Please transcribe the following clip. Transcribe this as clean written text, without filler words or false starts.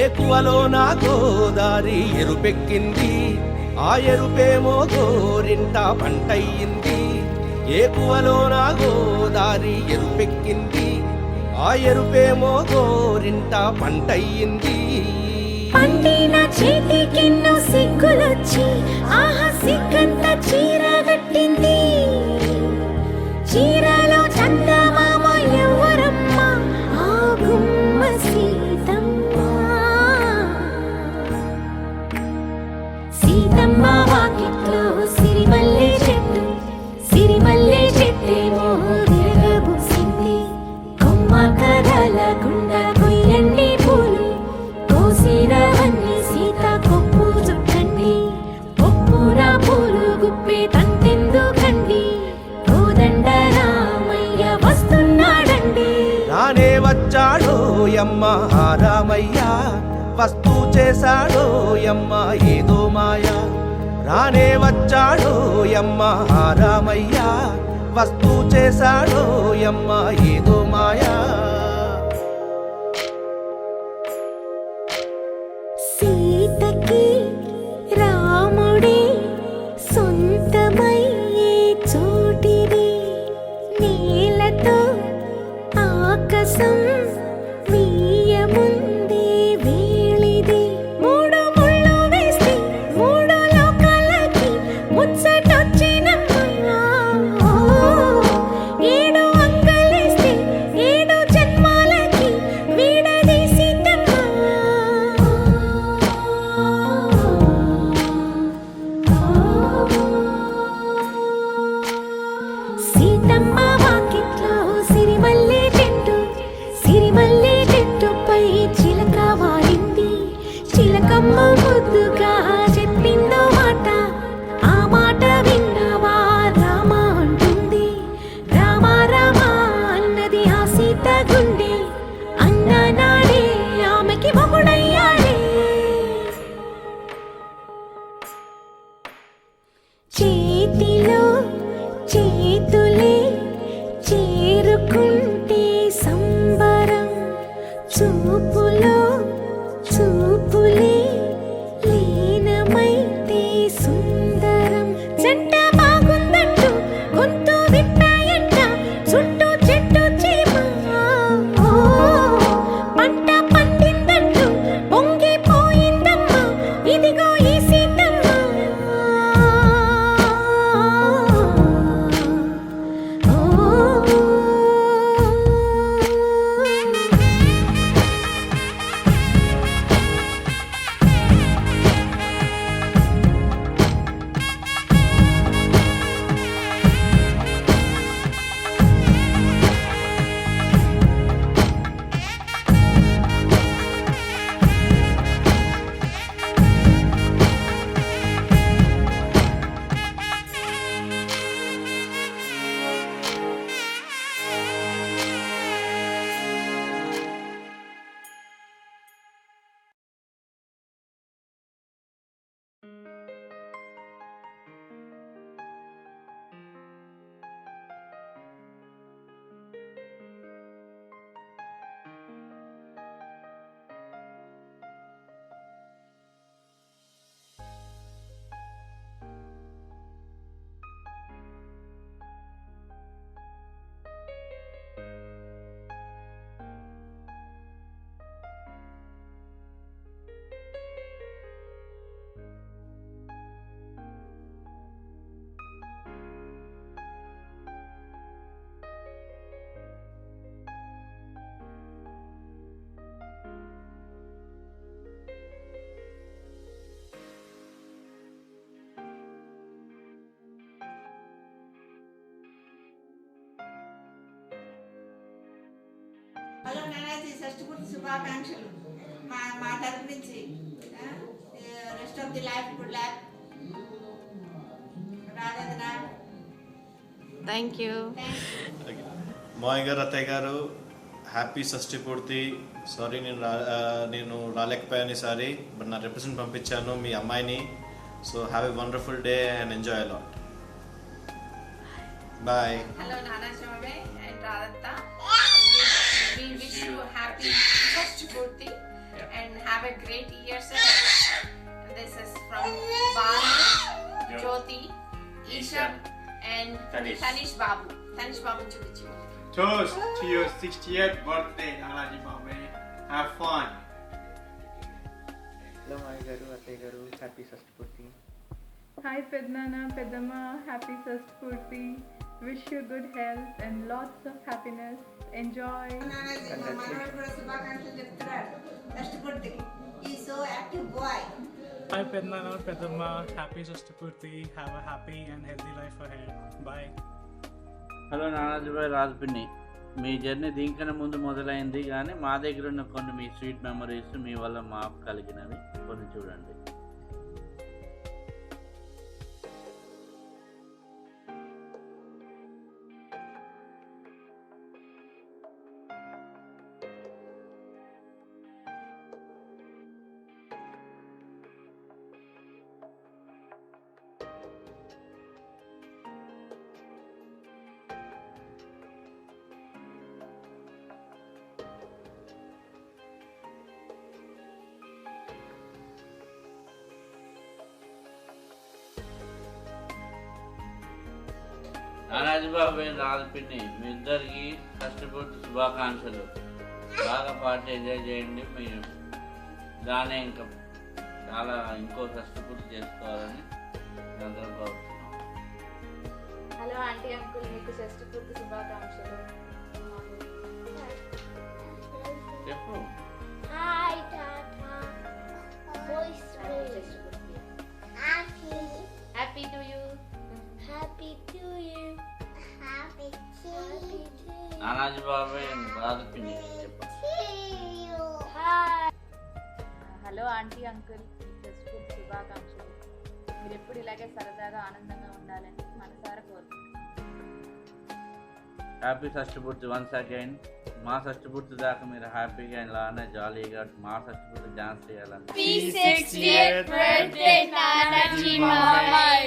ఏకువలో నా గోదారి ఎరుపెక్కింది, ఆ ఎరుపేమో గోరింట పంటయ్యింది. ఏకువలో నా గోదారి ఎరుపెక్కింది, ఆ ఎరుపేమో గోరింట పంటయ్యింది. పండిన చేతికెన్నో సిగ్గులొచ్చి ఆహా సిగ్గంత చీర కట్టింది. చీరలో చందమామ ఎవరమ్మ, ఆ గుమ్మ సీతమ్మ. సీతమ్మ వాకిట్లో సిరిమల్లె చెట్టు, సిరిమల్లె చెట్టేమో విరగబూసింది. కొమ్మ కదలకుండా కొయ్యండి పూలు, కోసినవన్నీ సీత కొప్పు చుట్టండి. కొప్పున పూలు గుప్పే తంతెందుకండి, కోదండ రామయ్య వస్తున్నాడండి. రానే వచ్చాడో యమ్మ ఆ రామయ్య, వస్తూ చేశాడో యమ్మ ఏదో మాయ. రానే వచ్చాడో యమ్మ ఆ రామయ్య, వస్తూ చేశాడో యమ్మ ఏదో మాయా. సీతకి రాముడే సొంతమయ్యే చోటిది, నేలతో ఆకాశం వీయముందే వేళిది. మూడు ముళ్ళు వేస్తే మూడు లోకాలకి ముచ్చటొచ్చినమ్మా. ఏడు అంగలేస్తే ఏడు జన్మాలకి వీడదీసిద్దమ్మా. సీతమ్మ వాకిట్లో సిరిమల్లె చెట్టు, సిరిమల్లె చెట్టుపై చిలక వాలింది. చిలకమ్మ ముద్దుగా చెప్పిందో మాట, ఆ మాట విన్నవా రామ అంటుంది. రామ రామ అన్నది ఆ సీత గుండె, అన్న నాడే ఆమెకి మొగుడయ్యాడే. చేతిలో చేతులే చేరుకుంటే సంబరం, చూపులో చూపులే లీనమైతే సుందరం. జంట బాగుందంటూ గొంతు విప్పాయంట చుట్టూ చెట్టు చీమ. పంట పండిందంటూ పొంగిపోయిందమ్మా, ఇదిగో ఈ సీతమ్మ. హలో నానాజీ, షష్ఠి పూర్తి శుభాకాంక్షలు మా తరపు నుంచి. Rest of the life good life. రాధనా థ్యాంక్ యూ. మావయ్య గారు, అత్తయ్య గారు, హ్యాపీ షష్ఠి పూర్తి. సారీ నేను రాలేకపోయాను ఈసారి, బట్ నా రిప్రజెంట్ పంపించాను మీ అమ్మాయిని. So have a wonderful day and enjoy a lot. Bye. Hello నానా శోభే అండ్ రాధత్త. We wish you happy Shashti Purti and have a great year, sir. This is from Banu, Jyoti, Ishan, and Tanish Babu. Tanish Babu చూపించు. Toast to your 60th birthday, Nanaji Babe. Have fun. Hello Maya గారు అత్తయ్య గారు happy షష్ఠపూర్తి. Hi Pednana, Pedama, happy Shashthipurthi. Wish you good health and lots of happiness. Enjoy. నానాజీ మా మనవడు కూడా శుభాకాంక్షలు చెప్తున్నాడు షష్ఠపూర్తికి. ఈ so active boy. Hi Pednana, Pedamma, happy Shashtapurti. Have a happy and healthy life ahead. Bye. Hello నానాజీబాయ్ రాజపిన్ని, మీ జర్నీ దీనికన్నా ముందు మొదలైంది, కానీ మా దగ్గర ఉన్న కొన్ని మీ స్వీట్ మెమరీస్ మీ వల్ల మాకు కలిగినవి కొన్ని చూడండి. నానాజీబాబు రాజపిన్ని, మీ ఇద్దరికి షష్ఠపూర్తి శుభాకాంక్షలు. బాగా పార్టీ ఎంజాయ్ చేయండి. మీరు దానే ఇంకా చాలా ఇంకో షష్ఠపూర్తి చేసుకోవాలని అందరం కోరుతున్నాం. హలో ఆంటీ అంకుల్, మీకు షష్ఠపూర్తి శుభాకాంక్షలు. చెప్పు. Hi tata voice happy to you. Happy to you happy to నానాజీబాబు రాజపిన్ని చెప్పు. You hi. Hello aunty uncle, మీకు షష్ఠపూర్తి శుభాకాంక్షలు. మీరు ఎప్పుడు ఇలాగే సరదాగా ఆనందంగా ఉండాలని మనసారా కోరుకుంటున్నాను. హ్యాపీ షష్ఠపూర్తి వన్స్ అగైన్. మా షష్ఠపూర్తి దాకా మీరు హ్యాపీగా ఇలానే జాలీగా మా షష్ఠపూర్తి డాన్స్ చేయాలని. 60th birthday Nanaji Mamai.